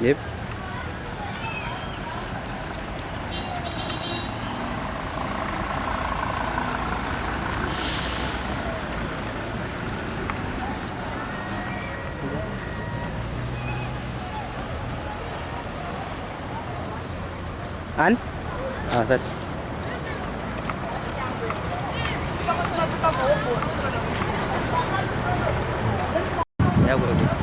Yep. An? Ah, set. Ya, bro.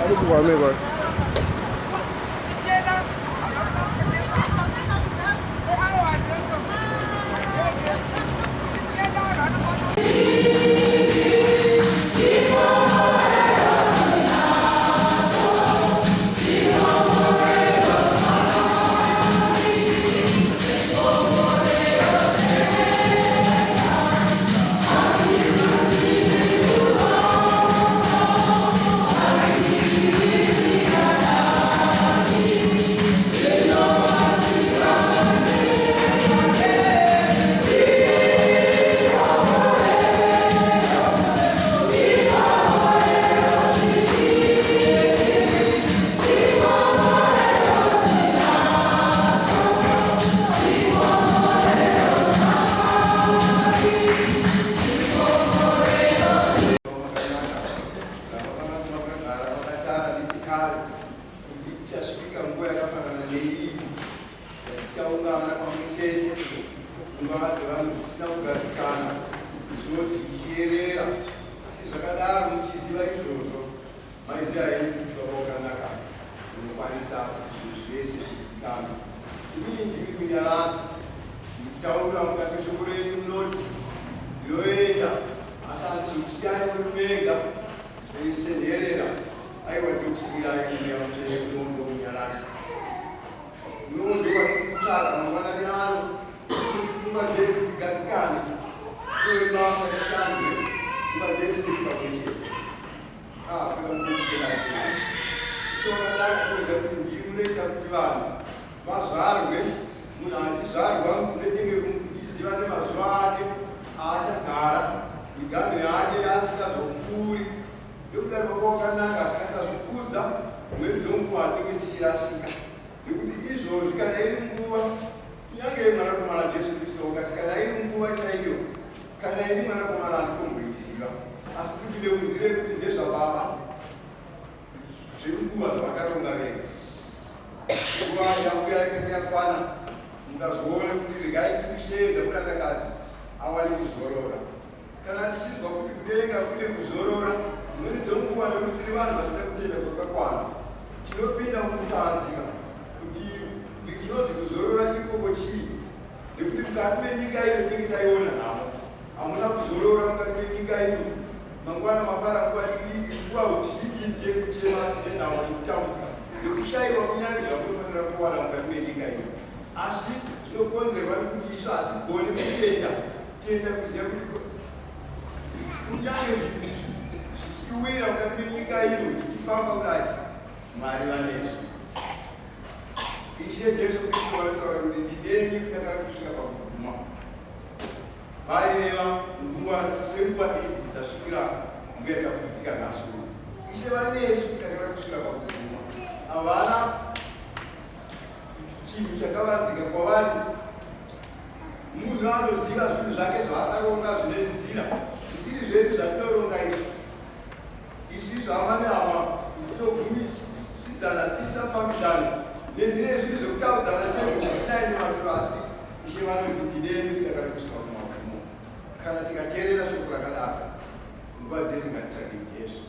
Ano po kami ba? mukati menyika ino tinenge taiona nhamo hamuna kuzorora mukati menyika ino mangwana mangwana nguva diki nguva zhinji ndekuchema nenhamo nekutambudzika nekushayiwa kunyange zvamunofanira kuwana mukati menyika ino asi zvinokonzerwa nekuti isu hatigoni tienda kuziva kuti kunyange zvichiwira mukati menyika ino tichifamba kudai Mwari vanesu Ishe Jesu Kristu wanotaura kuti ndineni kudakara kusvika pakuguma vaireva nguva senguva idzi dzasvikira nguva yakafudzika nhasi uno Ishe vanesu kudakara kusvika pakuguma havana chinhu chakavanzika kwavari munhu anoziva zvinhu zvake zvaakaronga zvine nzira zvisiri zvedu zvatinoronga izvi hama nehama tinogumisidzana tisafambidzana nenzira yezvinhu zvekutaudzana sezvisinayi nemashure asi Ishe vanoti ndineni kudakara kusvika kumagumo kana tikateerera shoko rakadaro nguva dzese ngatitsvake Jesu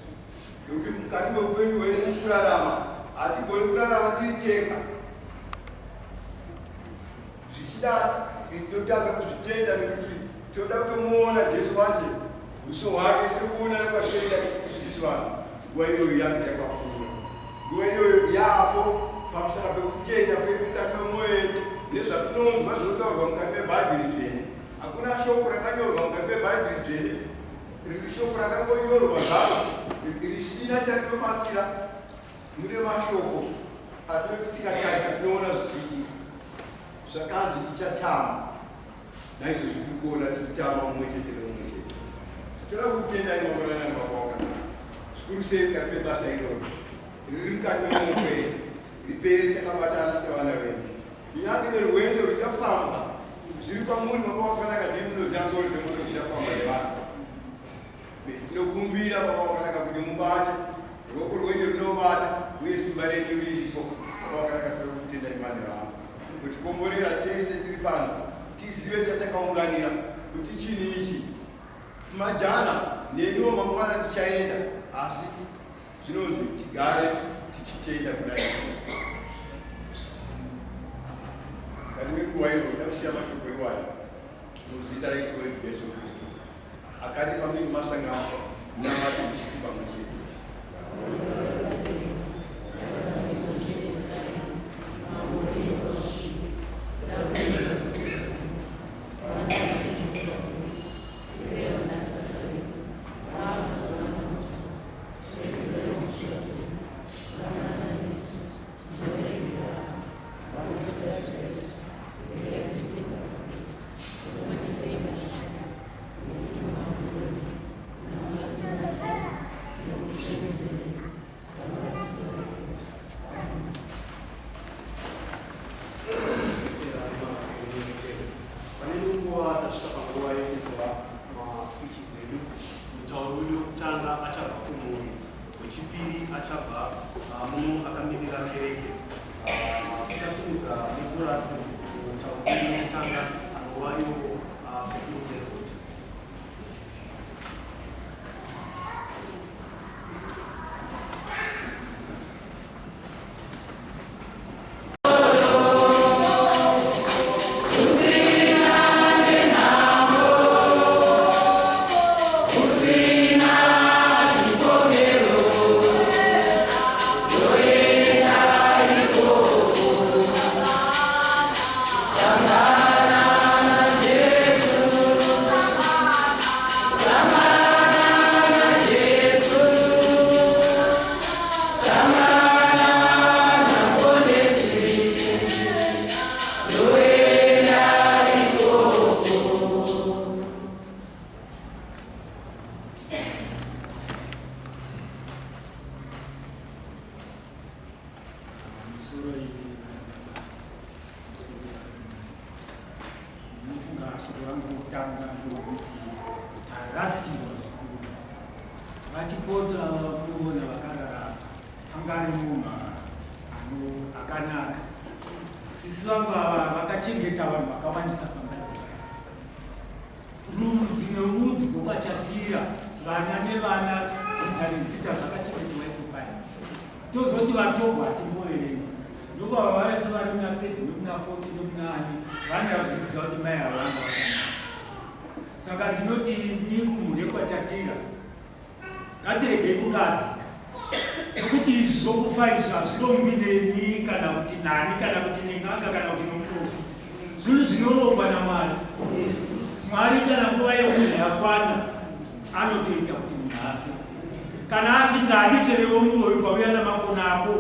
nekuti mukati meupenyu hwedu kurarama hatigoni kurarama tiri tega zvichida totanga kuzvitenda nekuti toda kutomuona Jesu wacho uso hwake sekuonana kwatoita isu vanhu nguva iyoyo yange yakafura nguva iyoyo yaapo pamusana pekutenda kwedu mukati memwoyo yedu nezvatinonzwa zvinotaurwa mukati mebhaibheri dzvene hakuna shoko rakanyorwa mukati mebhaibheri dzvene riri shoko rakangonyorwa zvaro risina charinobatsira mune mashoko atinoti tikatarisa tinoona zvichiitika zvakanzi tichatama naizvozvi tikuona tichitama mumwe chete nemumwe chete toda kutenda inoonana nemakwakana zvikuru sei mukati mebasa iroro riri mukati memwoyo wedu riperi takabatana sevana vedu kunyange nerwendo ruchafamba zviri pamuri makawakanaka ndimunozangori nemoto tichafamba nevanhu tinokumbira makawakanaka kuti mubate ruoko rwenyu runobata uye simba renyu riripo makawakanaka toda kutenda imani vangu kutikomborera tese tiri pano tizive chatakaunganira kuti chini ichi majana neniwo mangwana tichaenda asi zvinonzi tigare tichitenda kuna Ishe kati nenguva ino takusiya mashoko iwayo muzita raIshe wedu Jesu Kristu akatipa mimi masangano namati tichifamba muchete vachipota kuona vakarara angari munhu akanaka. Sisi vangu ava vakachengeta vanhu vakawandisa pamberi. Rudzi nerudzi rwakachatira vana nevana dzidza nedzidza zvakachengetwa ipo paya. Tozoti vatogwa hatimboverengi. ndokuva vavese vari kuna 30 nokuna 40 nokuna ani vanazviziva kuti mai havanga saka ndinoti nikumhuri kwachatira ngatiregei kukadzi nokuti izvi zvokufa izvi hazvinombi neni kana kuti nani kana kuti nenganga kana kuti nomuprofi zvinhu zvinorongwa namwari. Mwari kana nguva yemunhu yakwana anotoita kuti munhu afe kana asingadi cherevo muroyi kwauya namakona ako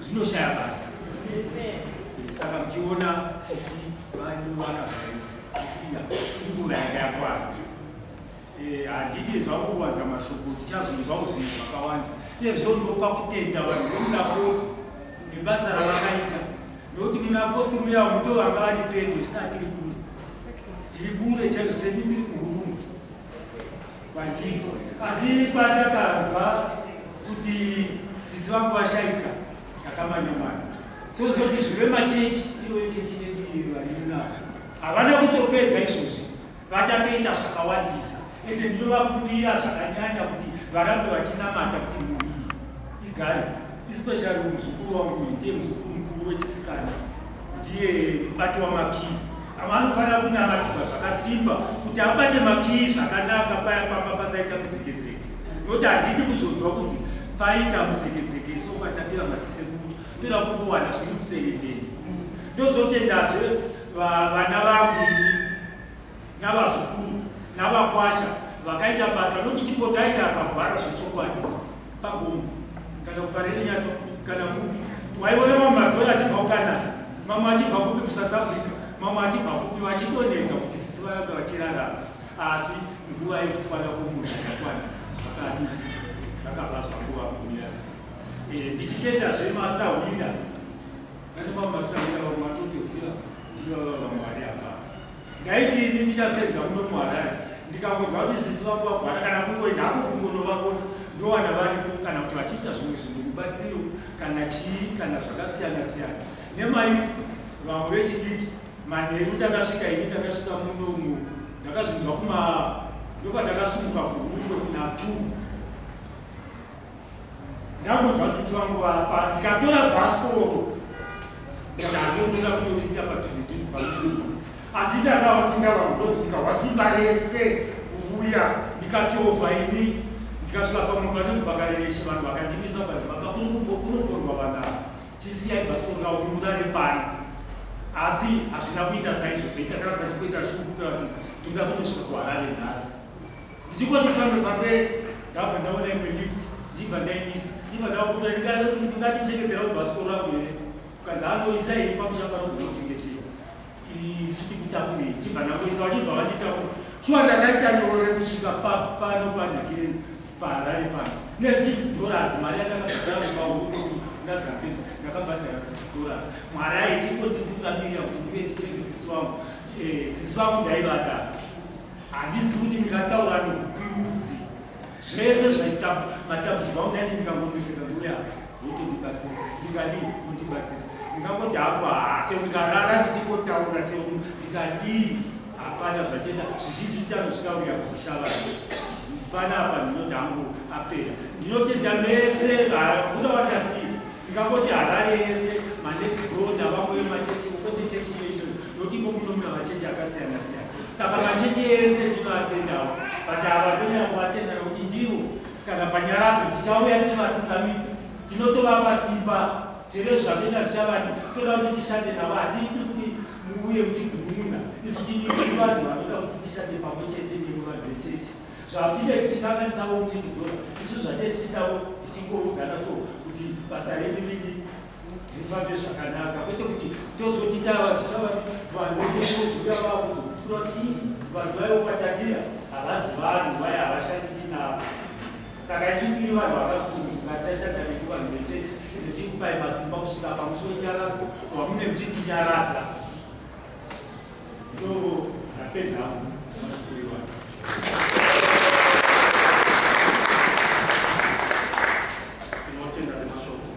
zvinoshaya basa. Saka muchiona sisi vanovanazvaisiya inguva yanga yakwana. Handidi zvangu kuwanza mashoko tichazonzwawo zvinhu zvakawanda izvo ndopa kutenda vanhu vomuna 40 nebasa ravakaita nokuti muna 40 muya muto vanga vari pedo zvisina tiri kure chaizvo seni ndiri kuhurumwe kwandiri. Asi pandakanzwa kuti sisi vangu vashaika takamanyamana tozoti zvive machechi ivo chechi yedu vari munavo havana kutopedza izvozvi vachatoita zvakawandisa ende ndinovakumbira zvakanyanya kuti varambe vachinamata kuti munhu iyi igare especially muzukuru wangu ndiye muzukuru mukuru wechisikana ndiye mubati wamakii avanofanira kunamatirwa zvakasimba kuti abate makii zvakanaka paya pamba pasaita muzegezege nokuti handidi kuzonzwa kuti paita muzegezege so pachatira madzisekuru toda kungowana zviri mutserendeni. Ndozotendazve vana vangu ini navazukuru navakwasha vakaita basa nokuti chipotaita akagwara zvechokwadi pagomo kana kuparerenyato kana kupi waiona mamwe madhora achibva kukanada mamwe achibva kupi kusouth africa mamwe achibva kupi vachidonedza kuti sisi varambe vachirarama asi nguva yekukwana kwomunhu yakakwana zvakadi zvakabva zvakuvakumira sisi. Ndichitendazve masawira anomamasawira vamwe vatotoziva ndivavava mwari akava ndaiti ini ndichasedza muno muharare ndikangonzwa kuti sisi vangu vagwara kana kungoinhako kungonovakona ndowana varipo kana kuti vachiita zvimwe zvinhu rubatsiro kana chii kana zvakasiyana siyana nemai vamwe vechidiki manheru takasvika ini takasvika munomu ndakazvinzwa ndopandakasumuka kuhurumwe kuna 2 ndakonzwa sisi vangu vapa ndikatora bhasikoro ndakandondoda kunorisiya padhuzidhuzi pamuduku asi ndakavandingavangodika wasimba rese kuuya ndikachovha ini ndikasvika pamwe panozobakarereshe vanhu vakandimisa ukazvivapa kunokondwa vanhu chisiyai bhasikoro kuti murare pani asi hazvina kuita saizvo zvaitakanga chikuita shukupewa kuti toda kunosvika kuharare nhasi ndichingoti fambe ndabva ndaona imwe lift ndibva ndaimisa ndibva ndavakumbira ndingatichengetera kubhasikoro rangu here ukanzi anoisa ini pamusha panokuda kuchengetera isuti kutakurei chibva nangoisa vachibva vanditakura shuwa ndakaita nyore kusvika pano panhakire paharare pano ne$6 mari yandakabhadhara nazapedza ndakabhadhara $6 mwari aichingoti ndingamirira kuti ndive ndichenge sisi vangu ndaivada handizivi kuti ndingataura nokupimudzi zvese zvaita matambudziko angu ndaiti ndingangoneseka ndoya wotondibatsira ndingadii kundibatsira ndingangoti hapa chero ndikarara ndichingotaura chero ndingadii hapana zvatenda zvizhinji chano zvikauya kuzishava panapa ndinoti hangu apera ndinotenda mese kunawanda sii ndingangoti harare yese manext door navamwe machechi ukoti chechi yeizvo nokuti iko kunomuna machechi akasiyana siyana saka machechi ese ndinoatendawo but ava ndonyangovatenda nokuti ndivo kana panyaradzo tichauya tichivatungamidza tinotovapa simba chero zvatenda zvichavani toda kuti tishande navo hatidi kuti muuye muchigurumuna isu tinivanhu vanoda kuti tishande pamwe chete nemo vanhu vechechi zvatine tichikanganisawo muchigidhora isu zvatee tichidawo tichingoudzana so kuti basa redu ridi rifambe zvakanaka kwete kuti tozoti tavadzisava vanhu vechechiozouya vakuzokura kuti vanhu vaivo pachatira havazi vanhu vai havashandiki navo saka ichingiri vanhu vakasukuruka tichashanda neku vanhu vechechi tichikupai masimba kusvika pamusoro nyaradzo wamune muchitinyaradza ndo napedza mashukuriwa. Tinotenda nemashoko.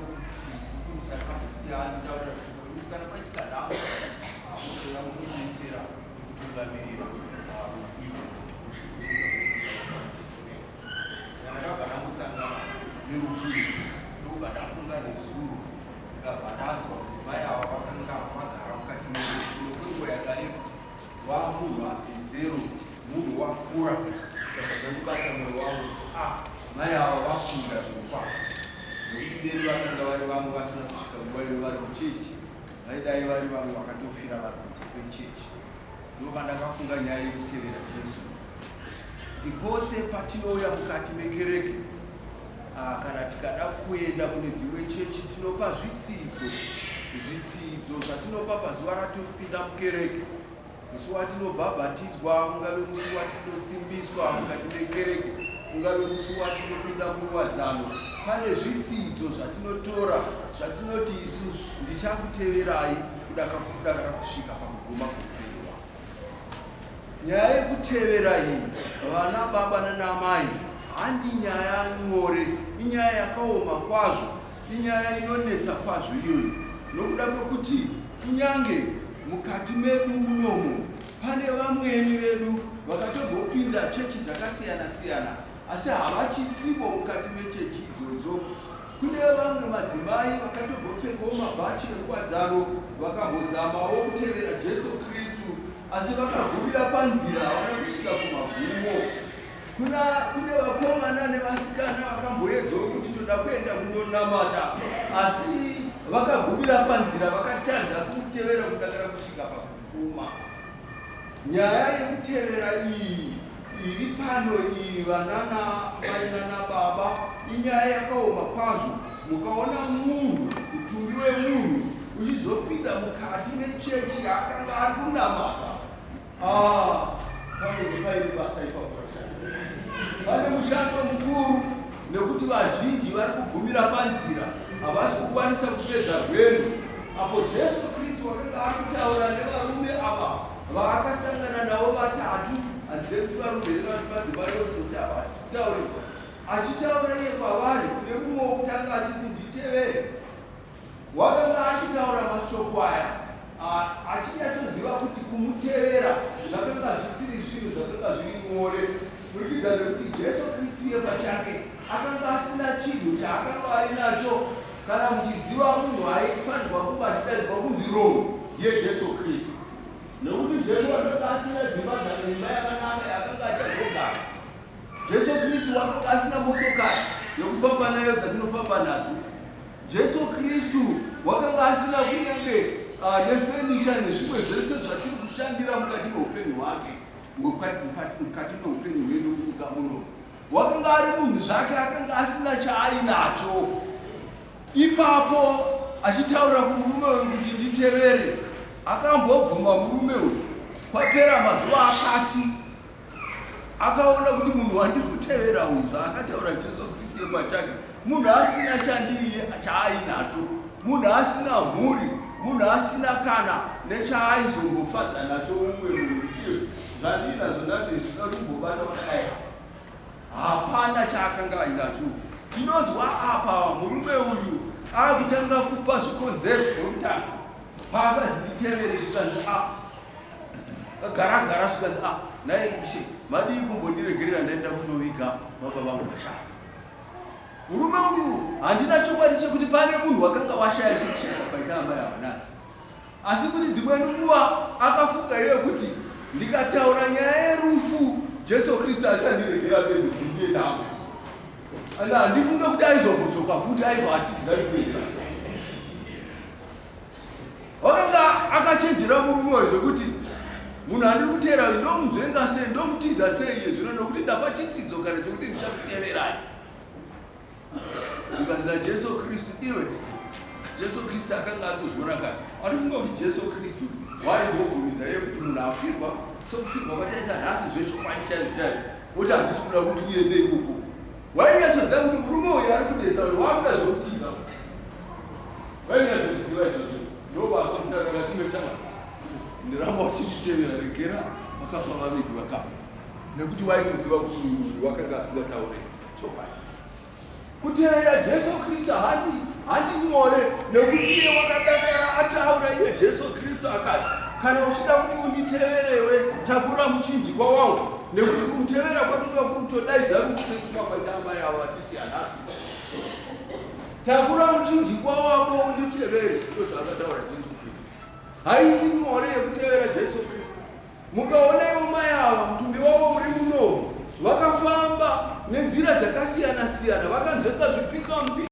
kuti kufundisa kwakasiyana taura kuti kana paitika nhamo muzoda kudetsera kutungamirira rufiko saka ndakabva ndambosangana nerufiko ndobva ndafunga nezuro ndikabva ndazwa kuti mai ava vakanga vagara mukati mekwenguva yakareba wamunhu apezero munhu wakura ndikabata mwoyo wangu mai ava vakunda zvinokwana nokuti deri vakanga vari vamwe vasina kusvika nguva iyo vari muchechi vaidai vari vamwe vakatofira vari kunze kwechechi ndobva ndakafunga nyaya yekutevera jesu kuti pose patinouya mukati mekereke kana tikada kuenda kune dzimwe chechi tinopa zvidzidzo zvatinopa pazuva ratopinda mukereke musi watinobhabhatidzwa ungave musi watinosimbiswa mukati mekereke ungave musi watinopinda muruwadzano pane zvidzidzo zvatinotora zvatinoti isu ndichakuteverai kudakara kusvika pakuguma kweupenyu hwako. Nyaya yekutevera iyi vana baba nanamai handi nyaya nyore, inyaya yakaoma kwazvo, inyaya inonetsa kwazvo iyoyo, nokuda kwekuti kunyange mukati medu munomu pane vamweni vedu vakatogopinda chechi dzakasiyana siyana asi havachisipo mukati mechechi idzodzo. Kune vamwe madzimai vakatogopfekawo mabhachi eruwadzano vakambozamawo kutevera Jesu Kristu asi vakagumira panzira vakakusvika kumagumo. Kune vakomana nevasikana vakamboedzawo kuti toda kuenda kundonamata asi vakagumira panzira vakatadza kutevera kudakara kusvika pakuguma. Nyaya yekutevera iyi iri pano iyi vanana vainana baba inyaya yakaoma kwazvo. Mukaona munhu utumbi wemunhu uchizopinda mukati mechechi akanga ari kunamata, panenge paine basa ipapo. Pane mushando mukuru nekuti vazhinji vari kugumira panzira havasi kukwanisa kupedza rwendo. Apo Jesu Kristu wakanga ari kutaura nevarume ava vaakasangana navo vatatu, hanze kuti varume nevadzimai vose nokuti havachitaurirwa, achitaura iye kwavari kune mumwe wokutanga achiti nditevere. Wakanga achitaura mashoko aya achinyatsoziva kuti kumutevera zvakanga zvisiri zvinhu zvakanga zviri nyore, kurikidza nekuti Jesu Kristu iye pachake akanga asina chinhu chaakanga ari nacho. Kana muchiziva munhu aifanirwa kunge achidaidzwa kunzi Roma ndiye Jesu Kristu, nekuti Jesu akanga asina dzimba dzake imba yakanaka yaakanga achazogara. Jesu Kristu akanga asina motokari yokufamba nayo dzatinofamba nadzo. Jesu Kristu wakanga asina kunyange nefenisha nezvimwe zvese zvatiri kushandira mukati meupenyu hwake, mukati meupenyu hwedu munyika muno. Wakanga ari munhu zvake akanga asina chaainacho. Ipapo achitaura kumurume uyu kuti nditevere, akambobvuma murume uyu. Kwapera mazuva akati akaona kuti munhu wandiri kutevera uyu zvaakataura Jesu Kristu pachake, munhu asina chandiye chaainacho, munhu asina mhuri, munhu asina kana nechaaizongofadza nacho mumwe munhu. Zvandiri nazvo nazvo zvinoda kumbobata kudai, hapana chaakanga ainacho. Tinonzwa apa murume uyu akutanga kupa zvikonzero zvekutanga paakazi nditevere, zvikanzi gara zvikanzi naye Ishe madii kumbondiregerera ndaenda kundoviga baba vangu vashaya. Murume uyu handina chokwadi chekuti pane munhu wakanga washaya sekushaya paita amai avanasi, asi kuti dzimweni nguva akafunga iye kuti ndikataura nyaya yerufu Jesu Kristu achandiregera benzi ndiye namo. Handifunge kuti aizombodzoka futi aibva atizira kuenda. Wakanga akachenjera murume uyu zvekuti munhu andiri kutevera uyu ndomunzvenga sei, ndomutiza sei iye zvino, nokuti ndapa chitsidzo kare chokuti ndichakuteverai. Zvikanzira Jesu Kristu iwe, Jesu Kristu akanga atozviona kare. Anofunga kuti Jesu Kristu waibvobvumidza iye kuti munhu afirwa sokufirwa kwataita nhasi zvechokwadi chaizvo chaizvo, oti handisi kuda kuti uende ikoko. Wainyatsoziva kuti murume uyu ari kudesa uyu waakuda zvokutiza. Wainyatsoziva izvozvo, ndovakamutara akati mesama ndiramba uchinditevera, regera vakafa vaviri vakafa, nekuti waikuziva kuti wakanga asingataure chokwadi. Kutevera Jesu Kristu handi nyore nekuti iye wakadakara ataura iye Jesu Kristu akati kana uchida kuti unditeverewe takura muchinjikwa wangu nekuti kumutevera kwatuka kutodaidza rukusekuma kwanyama yavo atisi anasi takura muchinjikwa wako unditevere ndo zvakataura Jesu Kristu haisi nyore yekutevera Jesu Kristu mukaona yoma yava mutumbi wavo uri munomu vakafamba nenzira dzakasiyana siyana vakanzveka zvipingamupinga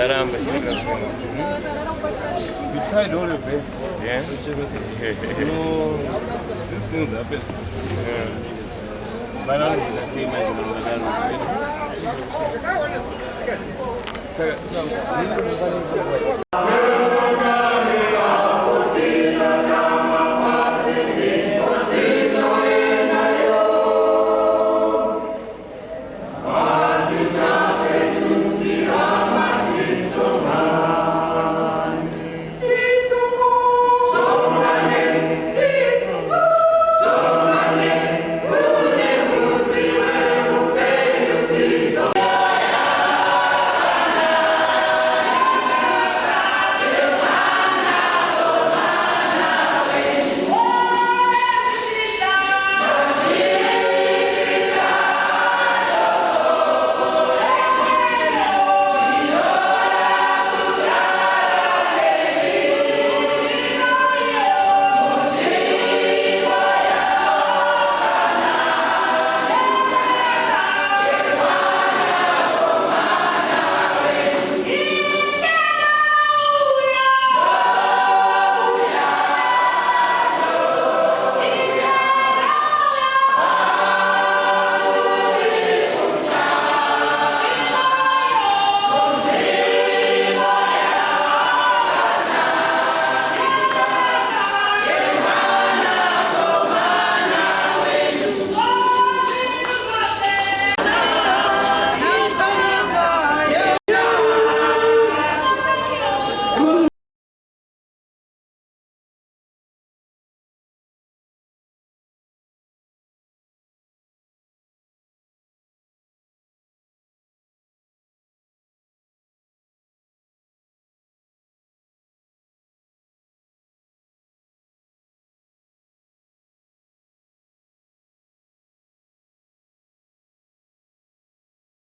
You tried all your best. Yeah. You know, these things happen. But now you just imagine on the